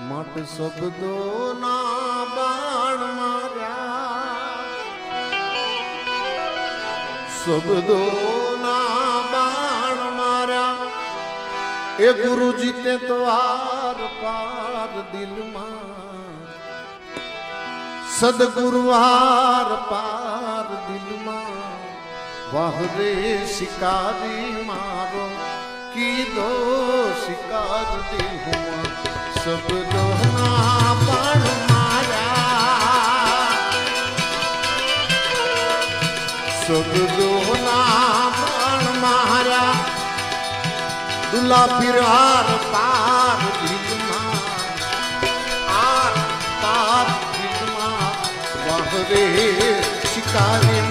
મટ શબ્દો ના બાણ માર્યા, શબ્દો ના બાણ માર્યા. એ ગુરુજી તે તો આર પાર દિલમાં, સદગુરુ આર પાર દિલમાં. વાહ રે શિકારી મારો કીધો શિકાર દિલમાં, શબ્દો ના બાણ માર્યા, શબ્દો ના બાણ માર્યા. દુલા પીર આર પાર દિલમાં, આર પાર દિલમાં. વાહ રે શિકારી